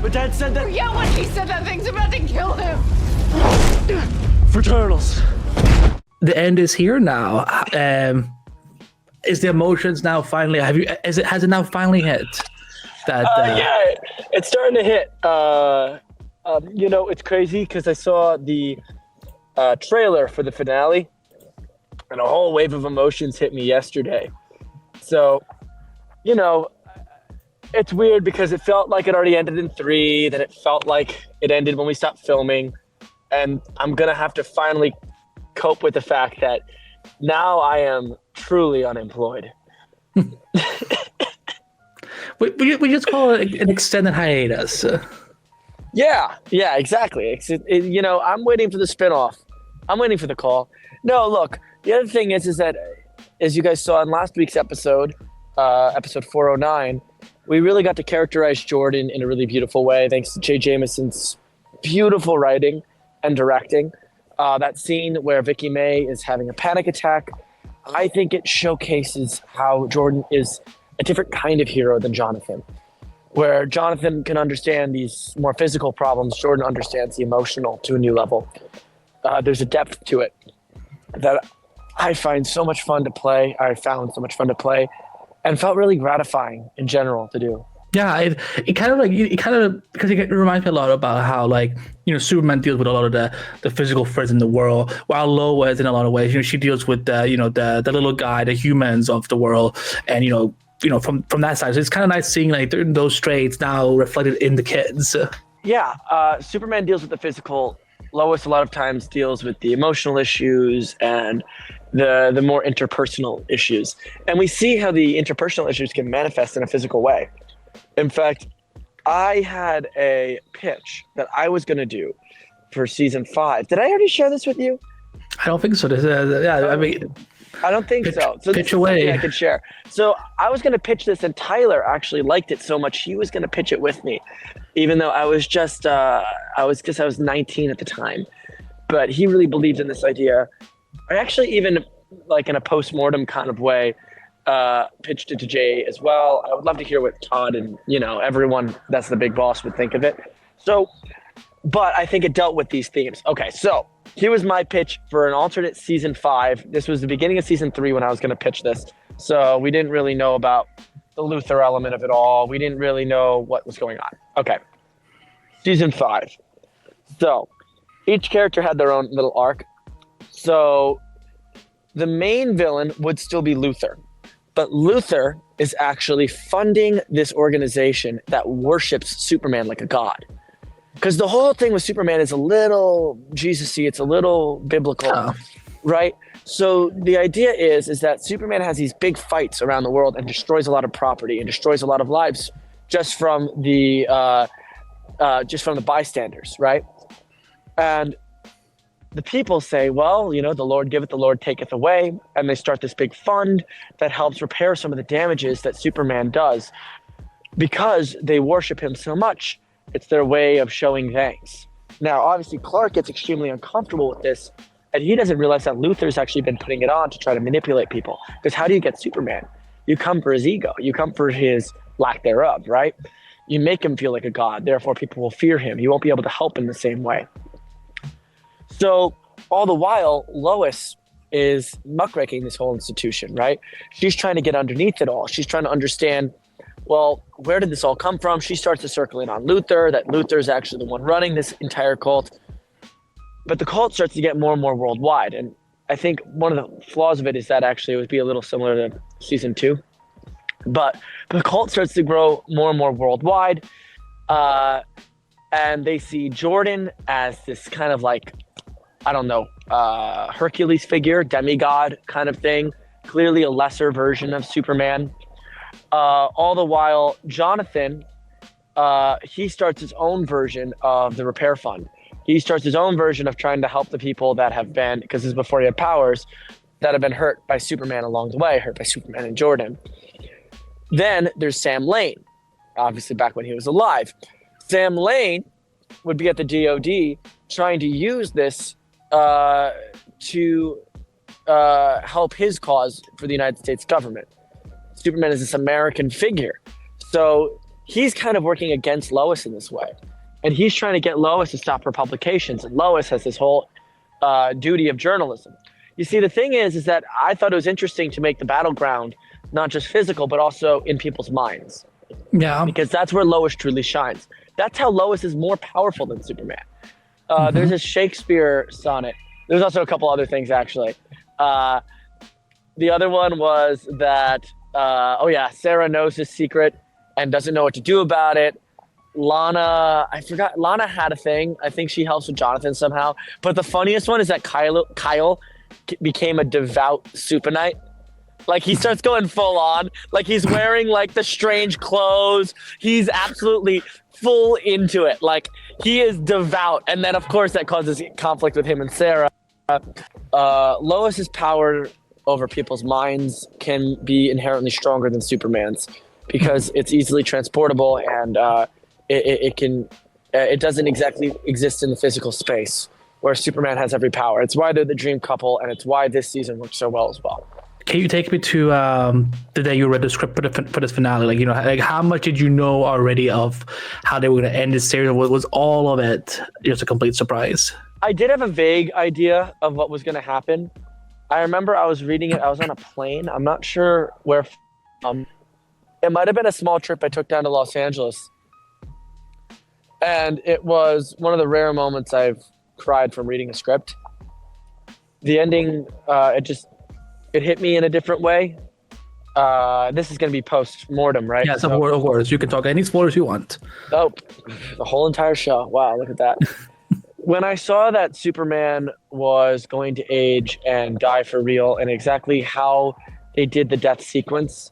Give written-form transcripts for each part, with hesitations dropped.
But Dad said that... Yeah, when he said that thing's about to kill him. Fraternals. The end is here now. Is the emotions now finally? Has it now finally hit? That yeah, it's starting to hit. It's crazy because I saw the trailer for the finale, and a whole wave of emotions hit me yesterday. So, it's weird because it felt like it already ended in 3, then it felt like it ended when we stopped filming, and I'm gonna have to finally cope with the fact that now I am truly unemployed. we just call it an extended hiatus. Yeah, exactly. I'm waiting for the spinoff. I'm waiting for the call. No, look, the other thing is that, as you guys saw in last week's episode 409, we really got to characterize Jordan in a really beautiful way, thanks to Jay Jameson's beautiful writing and directing. That scene where Vicky May is having a panic attack, I think it showcases how Jordan is a different kind of hero than Jonathan. Where Jonathan can understand these more physical problems, Jordan understands the emotional to a new level. There's a depth to it that I find so much fun to play. I found so much fun to play, and felt really gratifying in general to do. Yeah, it because it reminds me a lot about how Superman deals with a lot of the physical threats in the world, while Lois in a lot of ways, she deals with the little guy, the humans of the world, and from that side. So it's kind of nice seeing those traits now reflected in the kids. Yeah, Superman deals with the physical. Lois a lot of times deals with the emotional issues and the more interpersonal issues. And we see how the interpersonal issues can manifest in a physical way. In fact, I had a pitch that I was going to do for season 5. Did I already share this with you? I don't think so. I don't think so. So pitch away. I could share. So I was going to pitch this, and Tyler actually liked it so much he was going to pitch it with me, even though I was just I was 19 at the time. But he really believed in this idea. I actually even, in a post-mortem kind of way, pitched it to Jay as well. I would love to hear what Todd and everyone that's the big boss would think of it. So, but I think it dealt with these themes. Okay, so here was my pitch for an alternate season 5. This was the beginning of season 3 when I was going to pitch this. So we didn't really know about the Luther element of it all. We didn't really know what was going on. Okay, season 5. So each character had their own little arc. So the main villain would still be Luther. But Luther is actually funding this organization that worships Superman like a god. Because the whole thing with Superman is a little Jesus-y, it's a little biblical, right? So the idea is that Superman has these big fights around the world and destroys a lot of property and destroys a lot of lives just from the bystanders, right? And the people say, well, the Lord giveth, the Lord taketh away. And they start this big fund that helps repair some of the damages that Superman does. Because they worship him so much, it's their way of showing thanks. Now, obviously, Clark gets extremely uncomfortable with this, and he doesn't realize that Luther's actually been putting it on to try to manipulate people. Because how do you get Superman? You come for his ego. You come for his lack thereof, right? You make him feel like a god. Therefore, people will fear him. You won't be able to help in the same way. So all the while, Lois is muckraking this whole institution, right? She's trying to get underneath it all. She's trying to understand, well, where did this all come from? She starts to circle in on Luther, that Luther is actually the one running this entire cult. But the cult starts to get more and more worldwide. And I think one of the flaws of it is that actually it would be a little similar to season 2. But the cult starts to grow more and more worldwide. And they see Jordan as this kind of Hercules figure, demigod kind of thing. Clearly a lesser version of Superman. All the while, Jonathan, he starts his own version of the repair fund. He starts his own version of trying to help the people that have been, because this is before he had powers, that have been hurt by Superman along the way, hurt by Superman and Jordan. Then there's Sam Lane, obviously back when he was alive. Sam Lane would be at the DOD trying to use this to help his cause for the United States government. Superman is this American figure. So he's kind of working against Lois in this way. And he's trying to get Lois to stop her publications. And Lois has this whole duty of journalism. You see, the thing is that I thought it was interesting to make the battleground not just physical, but also in people's minds. Yeah. Because that's where Lois truly shines. That's how Lois is more powerful than Superman. There's a Shakespeare sonnet. There's also a couple other things, actually. The other one was that, Sarah knows his secret and doesn't know what to do about it. Lana had a thing. I think she helps with Jonathan somehow. But the funniest one is that Kyle became a devout super knight. Like, he starts going full on. Like, he's wearing, like, the strange clothes. He's absolutely full into it. Like, he is devout. And then, of course, that causes conflict with him and Sarah. Lois's power over people's minds can be inherently stronger than Superman's because it's easily transportable and it doesn't exactly exist in the physical space where Superman has every power. It's why they're the dream couple, and it's why this season works so well as well. Can you take me to the day you read the script for this finale? Like, you know, like how much did you know already of how they were going to end this series? Was all of it just a complete surprise? I did have a vague idea of what was going to happen. I remember I was reading it. I was on a plane. I'm not sure where. It might have been a small trip I took down to Los Angeles. And it was one of the rare moments I've cried from reading a script. The ending, it hit me in a different way. This is going to be post-mortem, right? Yes, of course. You can talk any spoilers you want. Oh, the whole entire show. Wow, look at that. When I saw that Superman was going to age and die for real and exactly how they did the death sequence,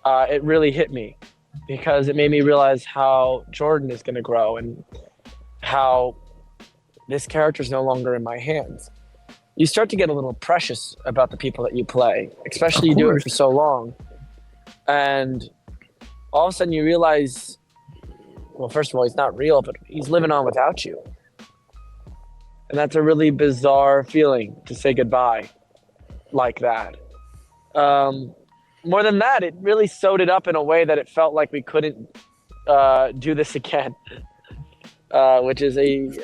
it really hit me because it made me realize how Jordan is going to grow and how this character is no longer in my hands. You start to get a little precious about the people that you play, especially you do it for so long. And all of a sudden you realize, well, first of all, he's not real, but he's living on without you. And that's a really bizarre feeling to say goodbye like that. More than that, it really sewed it up in a way that it felt like we couldn't do this again, which is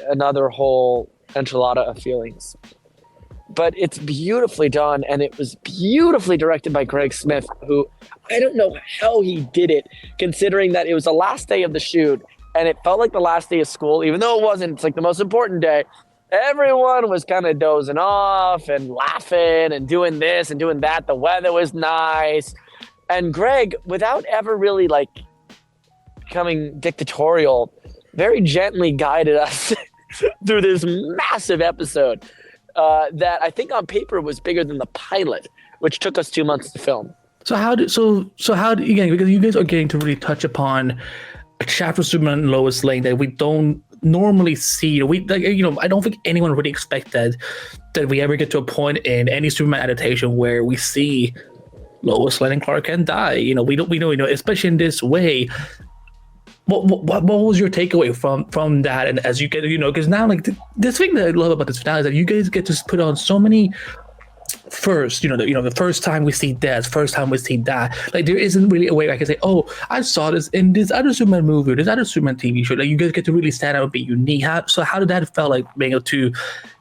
another whole enchilada of feelings. But it's beautifully done, and it was beautifully directed by Greg Smith, who I don't know how he did it, considering that it was the last day of the shoot, and it felt like the last day of school, even though it wasn't. It's like the most important day. Everyone was kind of dozing off and laughing and doing this and doing that. The weather was nice. And Greg, without ever really like becoming dictatorial, very gently guided us through this massive episode that I think on paper was bigger than the pilot, which took us 2 months to film. So how do again, because you guys are getting to really touch upon a chapter of Superman and Lois Lane that we don't normally see. I don't think anyone really expected that we ever get to a point in any Superman adaptation where we see Lois Lane and Clark Kent die. We know, especially in this way. What was your takeaway from that? And as you get, because now like this thing that I love about this finale is that you guys get to put on so many first, the first time we see this, first time we see that. Like there isn't really a way I can say, oh, I saw this in this other Superman movie or this other Superman TV show. Like you guys get to really stand out and be unique. How did that feel like being able to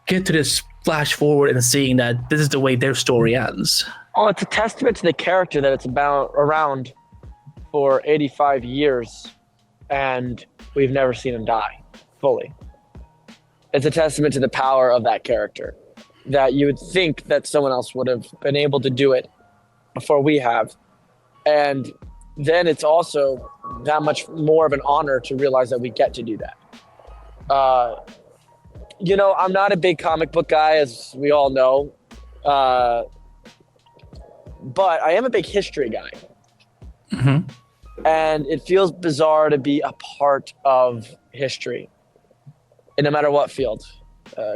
get to this flash forward and seeing that this is the way their story ends? Oh, it's a testament to the character that it's around for 85 years and we've never seen him die fully. It's a testament to the power of that character, that you would think that someone else would have been able to do it before we have. And then it's also that much more of an honor to realize that we get to do that. I'm not a big comic book guy, as we all know. But I am a big history guy. Mm-hmm. And it feels bizarre to be a part of history, in no matter what field,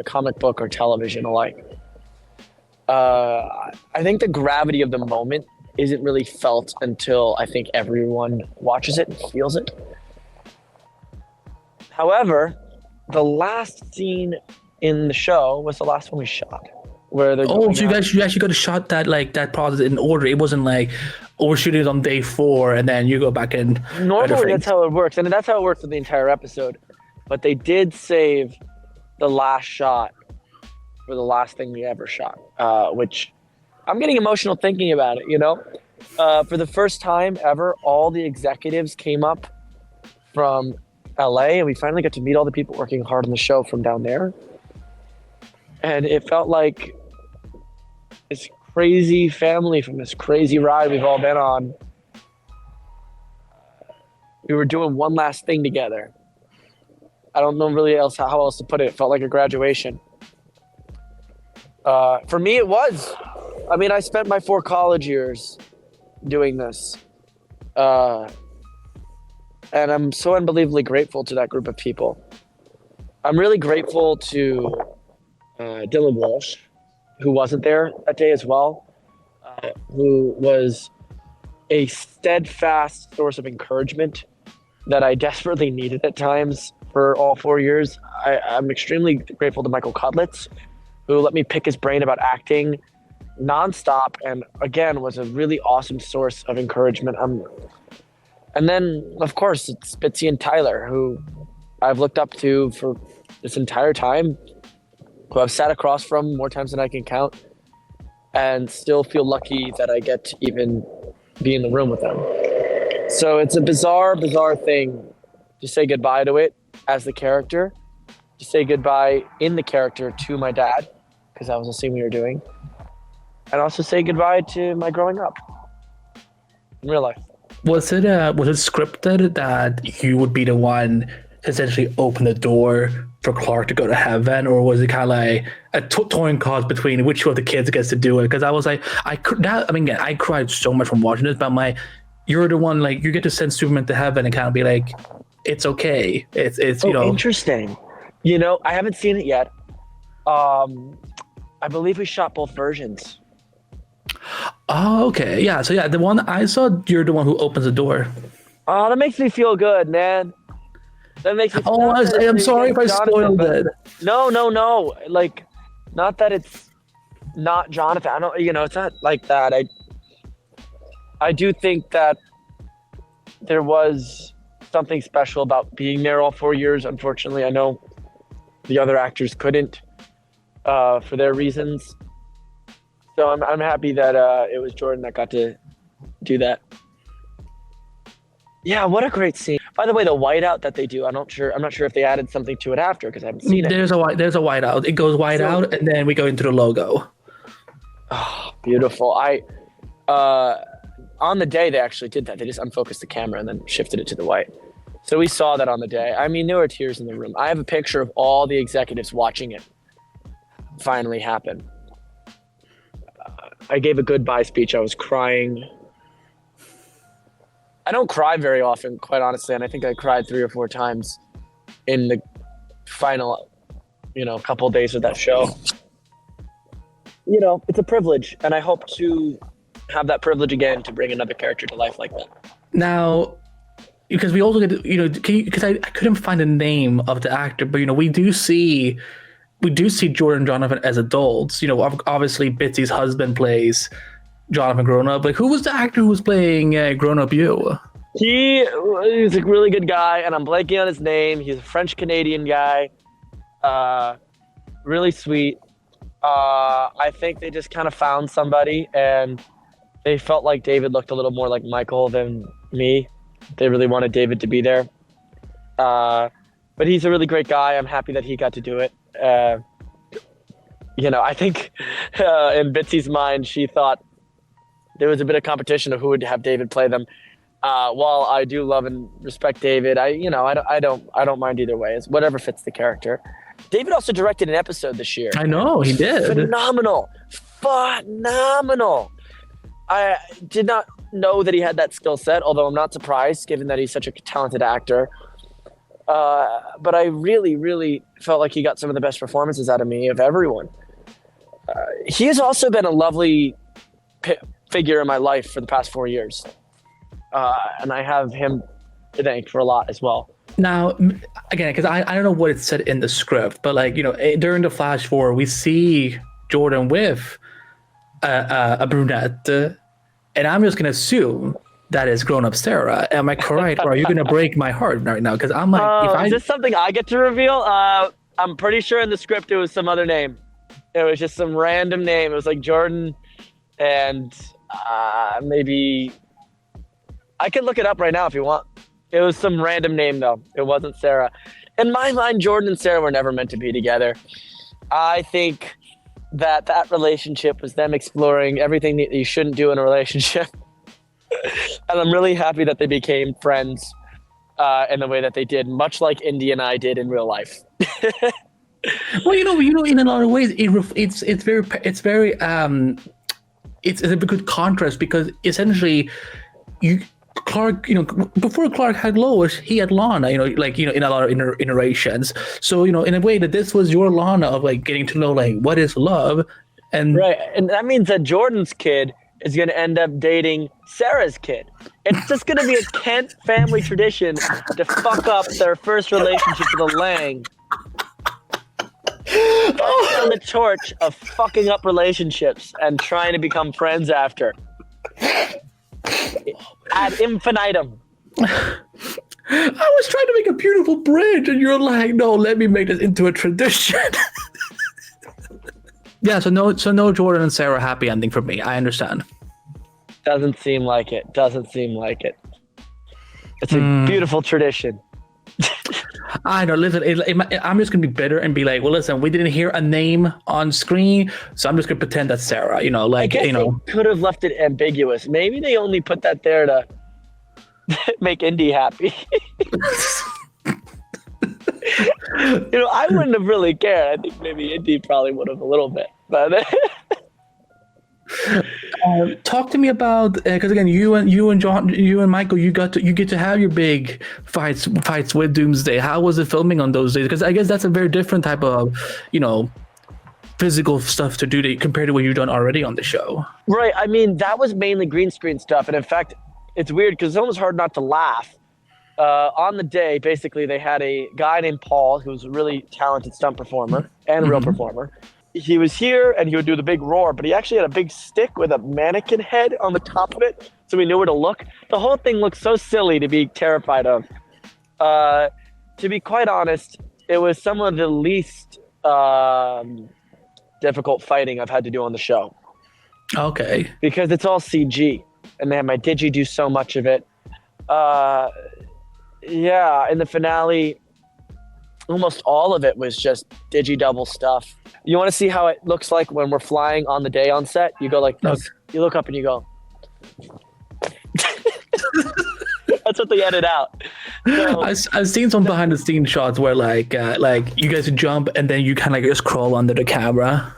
comic book or television alike. I think the gravity of the moment isn't really felt until I think everyone watches it and feels it. However, the last scene in the show was the last one we shot. where they're Oh, going so out. you actually got to shot that process in order. It wasn't like, oh, we're shooting it on day 4 and then you go back and Normally that's how it works, and that's how it works with the entire episode. But they did save the last shot for the last thing we ever shot, which I'm getting emotional thinking about it. For the first time ever, all the executives came up from LA, and we finally got to meet all the people working hard on the show from down there. And it felt like this crazy family from this crazy ride we've all been on. We were doing one last thing together. I don't know really how else to put it. It felt like a graduation. For me, it was. I mean, I spent my 4 college years doing this. And I'm so unbelievably grateful to that group of people. I'm really grateful to Dylan Walsh, who wasn't there that day as well, who was a steadfast source of encouragement that I desperately needed at times for all 4 years. I'm extremely grateful to Michael Cudlitz, who let me pick his brain about acting nonstop, and again was a really awesome source of encouragement. And then, of course, it's Bitsy and Tyler, who I've looked up to for this entire time, who I've sat across from more times than I can count, and still feel lucky that I get to even be in the room with them. So it's a bizarre, bizarre thing to say goodbye to it as the character, to say goodbye in the character to my dad, because that was a scene we were doing, and also say goodbye to my growing up in real life. Was it scripted that you would be the one to essentially open the door for Clark to go to heaven, or was it kind of like a toying cause between which of the kids gets to do it? Because I was like, I cried so much from watching this, but I'm like, you're the one, like, you get to send Superman to heaven and kind of be like, it's okay. It's Interesting. I haven't seen it yet. I believe we shot both versions. Oh, okay. Yeah. So yeah, the one I saw, you're the one who opens the door. Oh, that makes me feel good, man. That makes me feel I'm sorry if I spoiled it. No. Like, not that it's not Jonathan. I don't, it's not like that. I do think that there was something special about being there all 4 years. Unfortunately, I know the other actors couldn't for their reasons. So I'm happy that it was Jordan that got to do that. Yeah, what a great scene. By the way, the whiteout that they do, I'm not sure if they added something to it after, because I haven't seen it. There's a whiteout. It goes white out, and then we go into the logo. Oh, beautiful. On the day they actually did that. They just unfocused the camera and then shifted it to the white. So we saw that on the day. I mean, there were tears in the room. I have a picture of all the executives watching it finally happen. I gave a goodbye speech. I was crying. I don't cry very often, quite honestly, and I think I cried 3 or 4 times in the final, couple of days of that show. It's a privilege, and I hope to have that privilege again to bring another character to life like that. Now, because we also get, because I couldn't find the name of the actor, but we do see Jordan and Jonathan as adults. Obviously Bitsy's husband plays Jonathan grown up. Like, who was the actor who was playing grown up you? He's a really good guy, and I'm blanking on his name. He's a French Canadian guy, really sweet. I think they just kind of found somebody, and they felt like David looked a little more like Michael than me. They really wanted David to be there. But he's a really great guy. I'm happy that he got to do it. I think in Bitsy's mind, she thought there was a bit of competition of who would have David play them. While I do love and respect David, I don't mind either way. It's whatever fits the character. David also directed an episode this year. I know, he did. Phenomenal. I did not know that he had that skill set, although I'm not surprised given that he's such a talented actor. But I really, really felt like he got some of the best performances out of me, of everyone. He has also been a lovely figure in my life for the past 4 years. And I have him to thank for a lot as well. Now, again, because I don't know what it said in the script, but during the flash forward, we see Jordan with a brunette, and I'm just gonna assume that is grown-up Sarah. Am I correct, or are you gonna break my heart right now? Because I'm like, is this something I get to reveal? I'm pretty sure in the script it was some other name. It was just some random name. It was like Jordan, and maybe I can look it up right now if you want. It was some random name though. It wasn't Sarah. In my mind, Jordan and Sarah were never meant to be together. I think that relationship was them exploring everything that you shouldn't do in a relationship. And I'm really happy that they became friends in the way that they did, much like Indy and I did in real life. Well, in a lot of ways, it's a good contrast because essentially, Clark, before Clark had Lois, he had Lana, in a lot of iterations. So, in a way that this was your Lana of like getting to know like what is love, and right, and that means that Jordan's kid is going to end up dating Sarah's kid. It's just going to be a Kent family tradition to fuck up their first relationship with a Lang. On the torch of fucking up relationships and trying to become friends after. Ad infinitum. I was trying to make a beautiful bridge, and you're like, no, let me make this into a tradition. Yeah, so no Jordan and Sarah happy ending for me. I understand. Doesn't seem like it. It's a beautiful tradition. I know. Listen, I'm just gonna be bitter and be like, well, listen, we didn't hear a name on screen, so I'm just gonna pretend that's Sarah. I guess they could have left it ambiguous. Maybe they only put that there to make Indy happy. I wouldn't have really cared. I think maybe Indy probably would have a little bit, but. Talk to me about because again, you and John, you and Michael, you get to have your big fights with Doomsday. How was it filming on those days? Because I guess that's a very different type of physical stuff to do compared to what you've done already on the show. Right. I mean, that was mainly green screen stuff, and in fact, it's weird because it's almost hard not to laugh. On the day, basically, they had a guy named Paul who's a really talented stunt performer and real performer. He was here and he would do the big roar, but he actually had a big stick with a mannequin head on the top of it, so we knew where to look. The whole thing looked so silly to be terrified of. To be quite honest, it was some of the least difficult fighting I've had to do on the show. Okay. Because it's all CG, and they had my Digi do so much of it. Yeah, in the finale, almost all of it was just digi-double stuff. You want to see how it looks like when we're flying on the day on set? You go like this. Okay. You look up and you go. That's what they edit out. So, I've seen some behind-the-scenes shots where like you guys jump and then you kind of just crawl under the camera.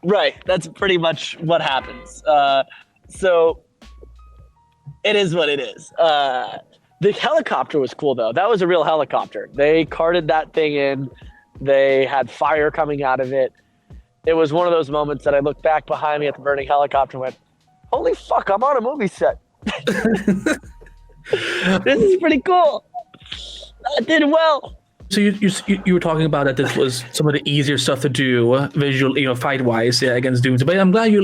Right. That's pretty much what happens. So it is what it is. The helicopter was cool, though. That was a real helicopter. They carted that thing in. They had fire coming out of it. It was one of those moments that I looked back behind me at the burning helicopter and went, holy fuck, I'm on a movie set. This is pretty cool. I did well. So you were talking about that this was some of the easier stuff to do visual, fight-wise against Doomsday. But I'm glad you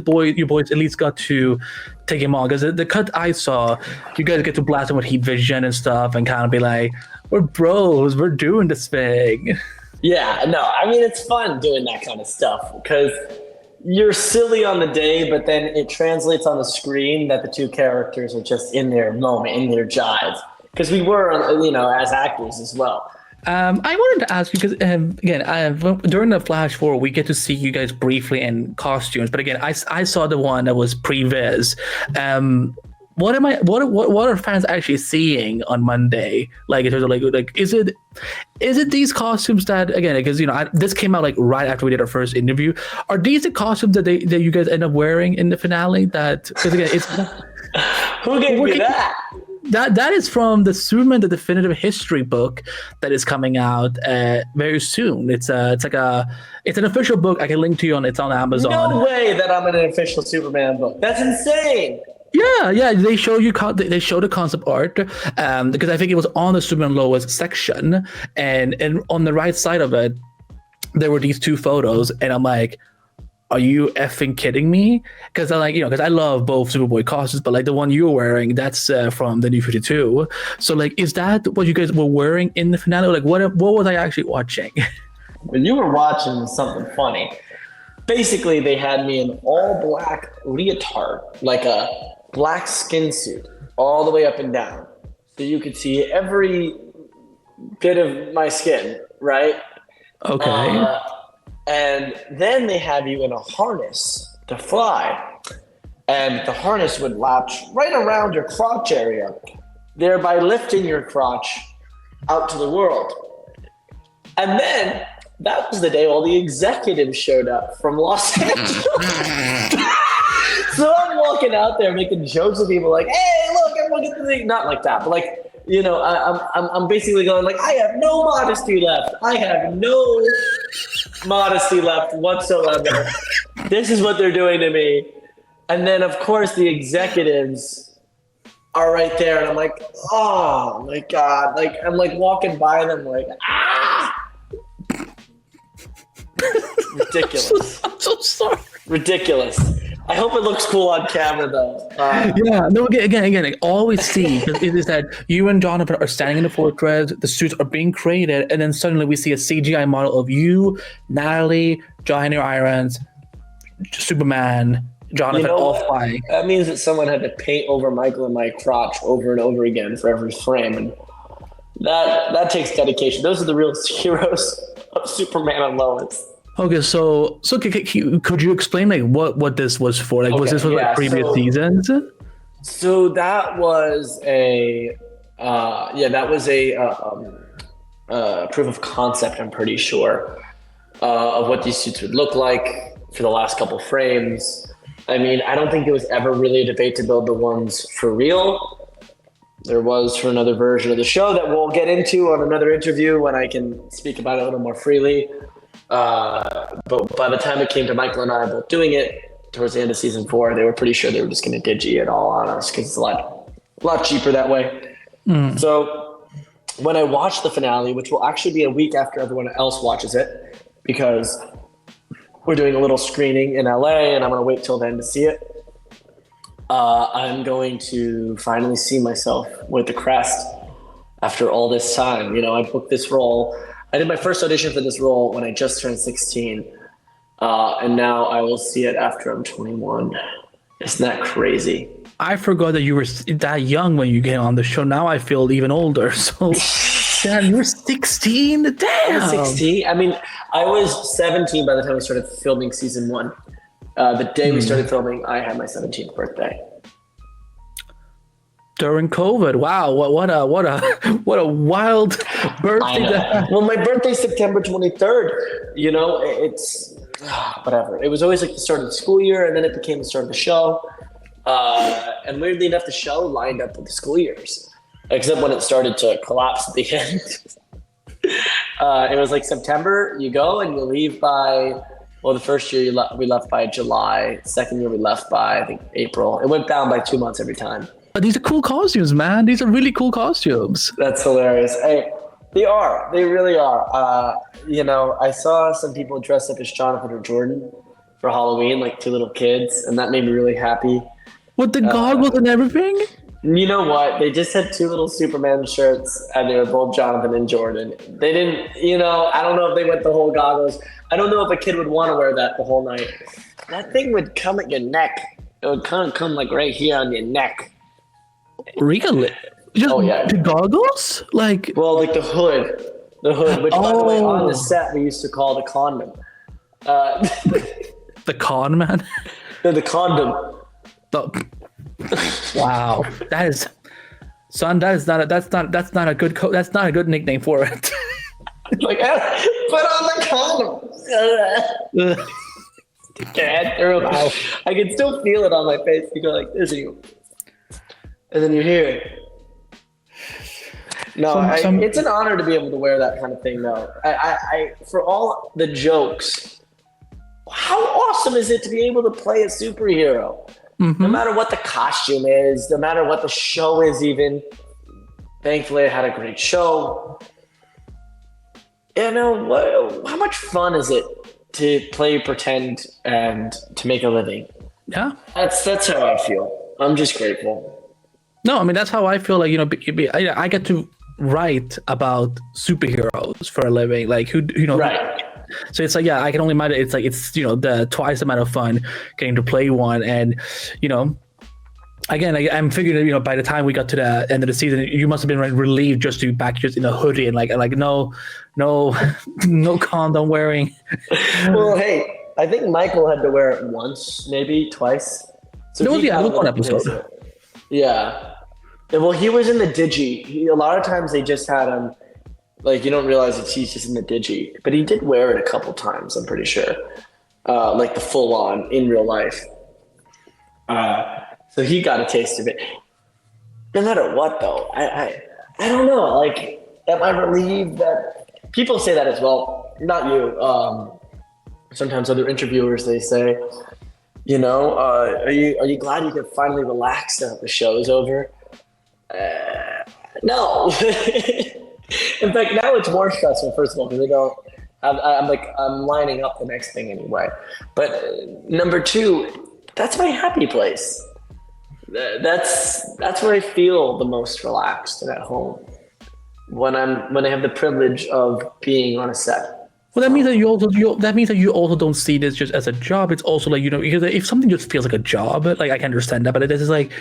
boys at least got to take him on, because the cut I saw, you guys get to blast him with heat vision and stuff and kind of be like, we're bros, we're doing this thing. Yeah, no, I mean, it's fun doing that kind of stuff because you're silly on the day, but then it translates on the screen that the two characters are just in their moment, in their jive. Because we were, as actors as well. I wanted to ask you, because again, during the Flash 4, we get to see you guys briefly in costumes. But again, I saw the one that was pre-viz. What are fans actually seeing on Monday? Like in terms of like is it these costumes that, again, because this came out like right after we did our first interview. Are these the costumes that you guys end up wearing in the finale? That, because again, it's who gave me that? That is from the Superman: The Definitive History book that is coming out very soon. It's an official book. I can link to you on. It's on Amazon. No way that I'm in an official Superman book. That's insane. Yeah. They show the concept art because I think it was on the Superman Lois section, and on the right side of it, there were these two photos, and I'm like, are you effing kidding me? Because because I love both Superboy costumes, but like the one you were wearing, that's from the New 52. So like, is that what you guys were wearing in the finale? Like, what was I actually watching? When you were watching something funny, basically they had me in all black leotard, like a black skin suit, all the way up and down, so you could see every bit of my skin, right? Okay. And then they have you in a harness to fly, and the harness would latch right around your crotch area, thereby lifting your crotch out to the world. And then that was the day all the executives showed up from Los Angeles. So I'm walking out there making jokes with people like, hey, look, everyone get the thing. Not like that, but like, you know, I'm basically going like, I have no modesty left. I have no modesty left whatsoever. This is what they're doing to me. And then, of course, the executives are right there. And I'm like, oh, my God. Like, I'm like walking by them like, ah. Ridiculous. I'm so sorry. Ridiculous. I hope it looks cool on camera, though. Yeah, no, again, I always see it is that you and Jonathan are standing in the fortress, the suits are being created, and then suddenly we see a CGI model of you, Natalie, Johnny Irons, Superman, Jonathan, all flying. That means that someone had to paint over Michael and my crotch over and over again for every frame, and that takes dedication. Those are the real heroes of Superman and Lois. Okay, so could you explain like what this was for? Like, was this for like previous seasons? So that was a proof of concept. I'm pretty sure of what these suits would look like for the last couple frames. I mean, I don't think there was ever really a debate to build the ones for real. There was for another version of the show that we'll get into on another interview when I can speak about it a little more freely. But by the time it came to Michael and I both doing it towards the end of season 4, they were pretty sure they were just going to digi it all on us because it's a lot cheaper that way. So when I watched the finale, which will actually be a week after everyone else watches it, because we're doing a little screening in LA and I'm going to wait till then to see it. I'm going to finally see myself with the crest after all this time. You know, I booked this role. I did my first audition for this role when I just turned 16. And now I will see it after I'm 21. Isn't that crazy? I forgot that you were that young when you came on the show. Now I feel even older. So, damn, you were 16? Damn. I was 16. I mean, I was 17 by the time we started filming season 1. The day we started filming, I had my 17th birthday. During COVID, wow! What a wild birthday! Well, my birthday's September 23rd. You know, it's whatever. It was always like the start of the school year, and then it became the start of the show. And weirdly enough, the show lined up with the school years, except when it started to collapse at the end. It was like September, you go and you leave by. Well, the first year we left by July. Second year we left by I think April. It went down by 2 months every time. But these are cool costumes, man. These are really cool costumes. That's hilarious. Hey, they are. They really are. You know, I saw some people dress up as Jonathan or Jordan for Halloween, like 2 little kids, and that made me really happy. With the goggles and everything? You know what? They just had 2 little Superman shirts, and they were both Jonathan and Jordan. They didn't, you know, I don't know if they went the whole goggles. I don't know if a kid would want to wear that the whole night. That thing would come at your neck. It would kind of come like right here on your neck. Really? Just the goggles? Like, well, like the hood, which by the way, on the set we used to call the condom. The con man? No, the condom. Wow, that is, son. That's not a good that's not a good nickname for it. Like, put on the condom. Wow. I can still feel it on my face. You go like this, and then you hear it. No, it's an honor to be able to wear that kind of thing, though. I for all the jokes, how awesome is it to be able to play a superhero? No matter what the costume is, no matter what the show is even. Thankfully, I had a great show. You know, how much fun is it to play pretend and to make a living. Yeah. That's how I feel. I'm just grateful. No, I mean that's how I feel. Like I get to write about superheroes for a living. Like Right. So it's like, yeah, I can only imagine. It's like the twice amount of fun getting to play one, and again, I'm figuring that by the time we got to the end of the season, you must have been relieved just to be back just in a hoodie and like no no condom wearing. Well, hey, I think Michael had to wear it once, maybe twice. So There was one episode. Yeah. Well, he was in the digi. A lot of times they just had him, like, you don't realize that he's just in the digi. But he did wear it a couple times, I'm pretty sure. Like the full on in real life. So he got a taste of it. No matter what, though, I don't know. Like, am I relieved that people say that as well? Not you. Sometimes other interviewers, they say, are you glad you can finally relax now that the show is over? No. In fact, now it's more stressful. First of all, because I'm lining up the next thing anyway. But number two, that's my happy place. That's where I feel the most relaxed and at home when I have the privilege of being on a set. Well, that means that you also don't see this just as a job. It's also like because if something just feels like a job, like I can understand that, but it is like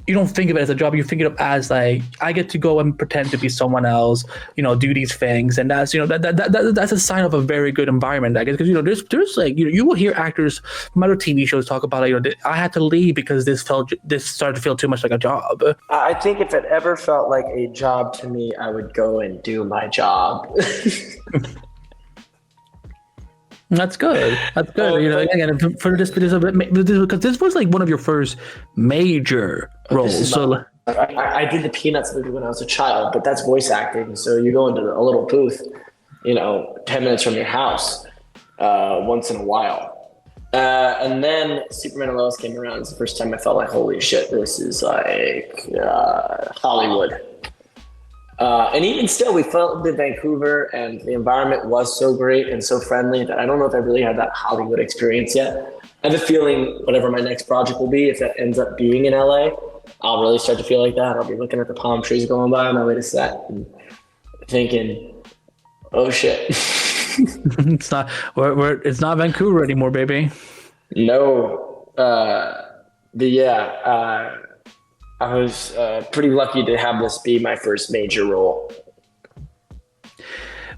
you don't think of it as a job. You think of it as like I get to go and pretend to be someone else, do these things, and that's that's a sign of a very good environment, I guess. Because there's like you will hear actors from other TV shows talk about I had to leave because this started to feel too much like a job. I think if it ever felt like a job to me, I would go and do my job. That's good. That's good. Again, for this because this was like one of your first major roles. So I did the Peanuts movie when I was a child, but that's voice acting. So you go into a little booth, 10 minutes from your house, once in a while. And then Superman and Lois came around. It's the first time I felt like, holy shit, this is like Hollywood. And even still, we filmed in Vancouver, and the environment was so great and so friendly that I don't know if I really had that Hollywood experience yet. I have a feeling whatever my next project will be, if that ends up being in LA, I'll really start to feel like that. I'll be looking at the palm trees going by on my way to set and thinking, oh shit. It's not it's not Vancouver anymore, baby. No. I was pretty lucky to have this be my first major role.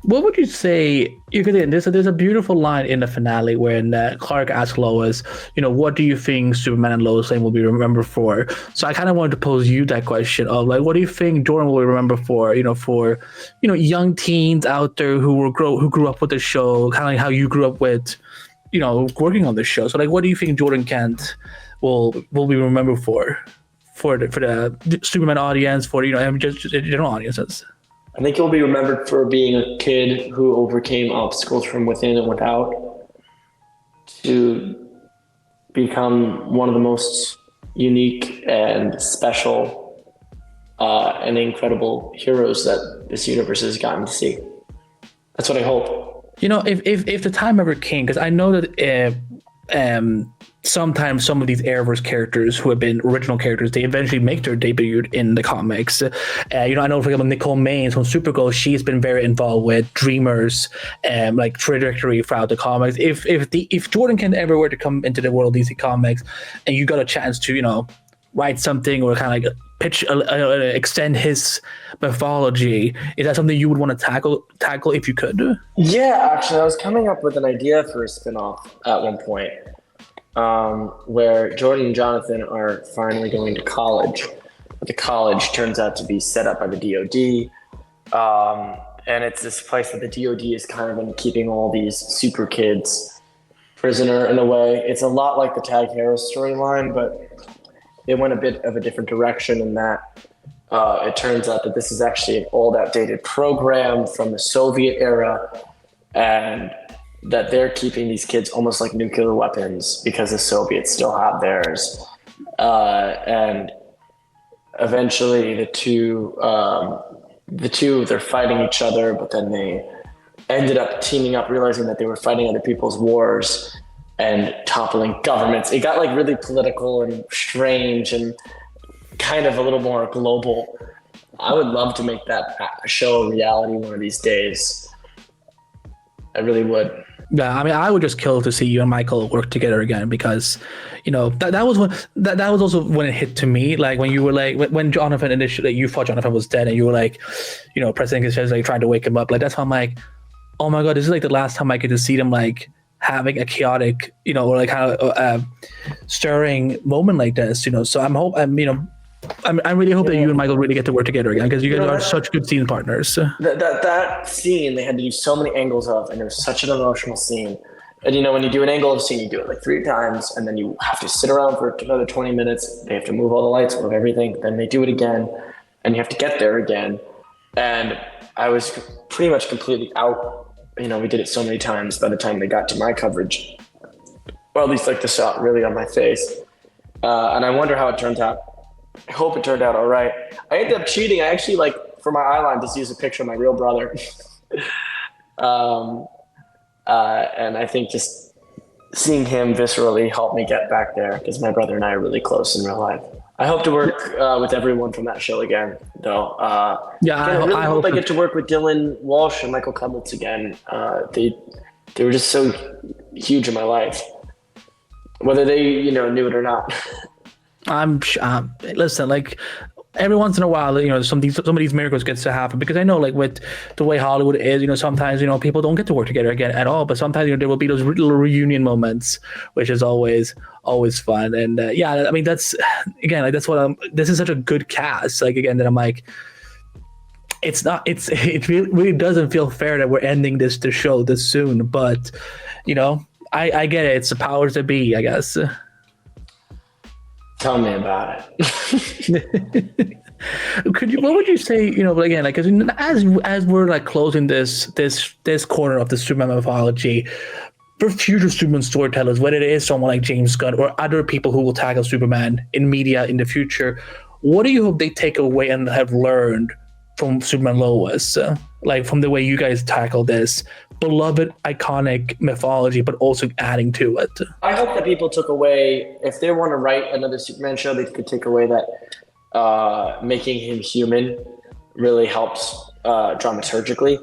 What would you say? There's a beautiful line in the finale when Clark asks Lois, what do you think Superman and Lois Lane will be remembered for? So I kind of wanted to pose you that question of like, what do you think Jordan will be remembered for? For young teens out there who grew up with the show, kind of like how you grew up with, working on the show. So like, what do you think Jordan Kent will be remembered for? For the Superman audience, for just general audiences. I think he'll be remembered for being a kid who overcame obstacles from within and without to become one of the most unique and special and incredible heroes that this universe has gotten to see. That's what I hope. If the time ever came, because I know that sometimes some of these Arrowverse characters who have been original characters, they eventually make their debut in the comics. I know, for example, Nicole Maines from Supergirl, she's been very involved with Dreamer's like trajectory throughout the comics. If Jordan Kent ever were to come into the world of DC Comics, and you got a chance to write something or kind of like pitch extend his mythology, is that something you would want to tackle if you could? Yeah, actually, I was coming up with an idea for a spinoff at one point. Where Jordan and Jonathan are finally going to college. But the college turns out to be set up by the DOD. And it's this place that the DOD is kind of keeping all these super kids prisoner in a way. It's a lot like the Tag Harris storyline, but it went a bit of a different direction in that it turns out that this is actually an old, outdated program from the Soviet era, and that they're keeping these kids almost like nuclear weapons because the Soviets still have theirs. And eventually the two, they're fighting each other, but then they ended up teaming up, realizing that they were fighting other people's wars and toppling governments. It got like really political and strange and kind of a little more global. I would love to make that show a reality one of these days. I really would. Yeah, I mean, I would just kill to see you and Michael work together again, because, you know, that was when that was also when it hit to me. Like when you were like, when Jonathan initially, you thought Jonathan was dead, and you were like, you know, pressing his chest, like trying to wake him up. Like that's how I'm like, oh my god, this is like the last time I get to see them like having a chaotic, you know, or like kind of stirring moment like this, you know. So I really hope that you and Michael really get to work together again, because you guys are such good scene partners. That scene they had to do so many angles of, and it was such an emotional scene. And you know, when you do an angle of a scene, you do it like 3 times, and then you have to sit around for another 20 minutes. They have to move all the lights, move everything. Then they do it again, and you have to get there again. And I was pretty much completely out. You know, we did it so many times by the time they got to my coverage, or at least like the shot really on my face. And I wonder how it turned out. I hope it turned out all right. I ended up cheating. I actually, like, for my eyeline, just used a picture of my real brother. And I think just seeing him viscerally helped me get back there, because my brother and I are really close in real life. I hope to work with everyone from that show again, though. I hope I get to work with Dylan Walsh and Michael Cudlitz again. They were just so huge in my life, whether they, you know, knew it or not. Listen, like every once in a while, you know, some of these miracles gets to happen, because I know, like, with the way Hollywood is, you know, sometimes, you know, people don't get to work together again at all, but sometimes, you know, there will be those little reunion moments, which is always fun. And yeah, I mean, that's, again, like, that's what this is such a good cast, like, again, that I'm like, it really doesn't feel fair that we're ending this show this soon, but, you know, I get it. It's the powers that be, I guess. Tell me about it. What would you say, you know, again, like, as we're like closing this corner of the Superman mythology, for future Superman storytellers, whether it is someone like James Gunn or other people who will tackle Superman in media in the future, what do you hope they take away and have learned from Superman Lois, like from the way you guys tackle this beloved, iconic mythology, but also adding to it? I hope that people took away, if they want to write another Superman show, they could take away that making him human really helps dramaturgically.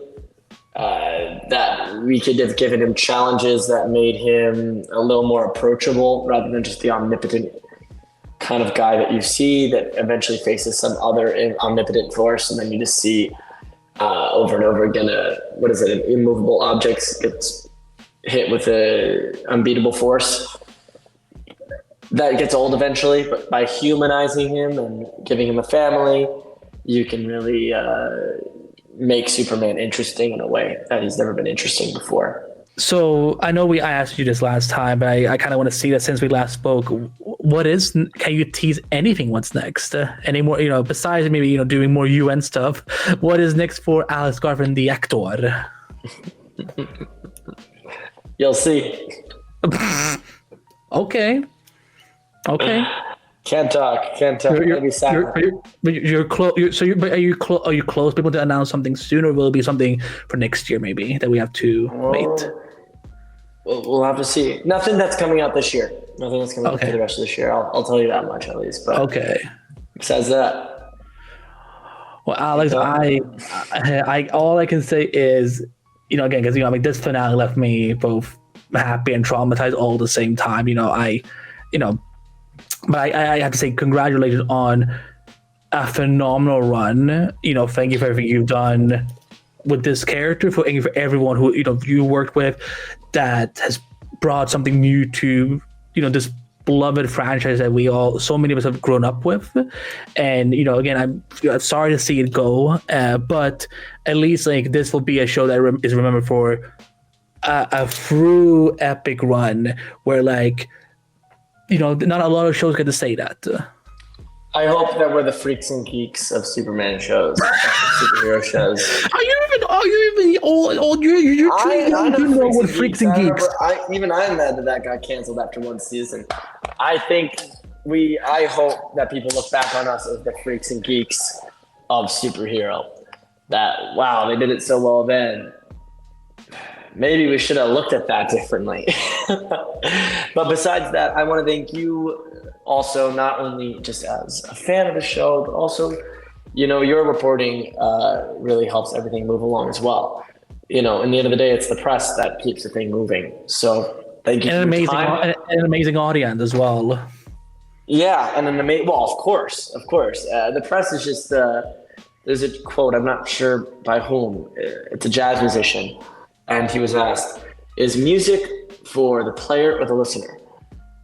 That we could have given him challenges that made him a little more approachable, rather than just the omnipotent kind of guy that you see that eventually faces some other omnipotent force, and then you just see over and over again an immovable object gets hit with a unbeatable force. That gets old eventually, but by humanizing him and giving him a family, you can really make Superman interesting in a way that he's never been interesting before. So I know I asked you this last time, but I kind of want to see that since we last spoke. Can you tease anything? What's next? Any more, you know, besides maybe, you know, doing more UN stuff? What is next for Alex Garfin, the actor? You'll see. Okay. Can't talk. You're close. Are you close? People to announce something soon, or will it be something for next year maybe that we have to wait? We'll have to see. Nothing that's coming out this year. Nothing that's coming out for the rest of this year. I'll tell you that much at least. But besides that, well, Alex, I all I can say is, you know, again, because, you know, I mean, this finale left me both happy and traumatized all at the same time. You know, but I have to say congratulations on a phenomenal run. You know, thank you for everything you've done with this character. Thank you for everyone who, you know, you worked with that has brought something new to, you know, this beloved franchise that so many of us have grown up with. And, you know, again, I'm sorry to see it go, but at least like this will be a show that is remembered for a true epic run where, like, you know, not a lot of shows get to say that. I hope that we're the freaks and geeks of Superman shows, superhero shows. Are you even old? You're too young to know what freaks and geeks. I'm mad that got canceled after one season. I hope that people look back on us as the freaks and geeks of superhero. That, wow, they did it so well then. maybe we should have looked at that differently. But besides that, I want to thank you also, not only just as a fan of the show, but also, your reporting really helps everything move along as well. In the end of the day, it's the press that keeps the thing moving. So thank you And for your time. an amazing audience as well. Yeah, and an amazing. Well, of course. The press is just. There's a quote. I'm not sure by whom. It's a jazz musician, and he was asked, "Is music for the player or the listener?"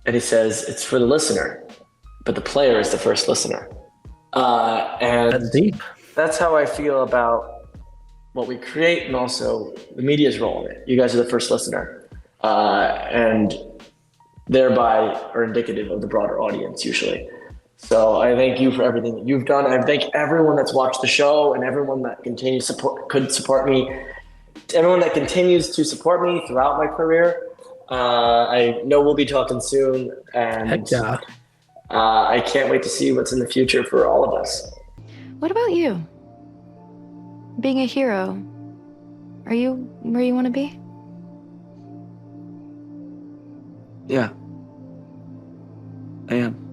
And he says, "It's for the listener, but the player is the first listener." And That's deep. That's how I feel about what we create, and also the media's role in it. You guys are the first listener, and thereby are indicative of the broader audience usually. So I thank you for everything that you've done. I thank everyone that's watched the show and everyone that could support me. Everyone that continues to support me throughout my career. I know we'll be talking soon, and Heck yeah. I can't wait to see what's in the future for all of us. What about you? Being a hero, are you where you want to be? Yeah, I am.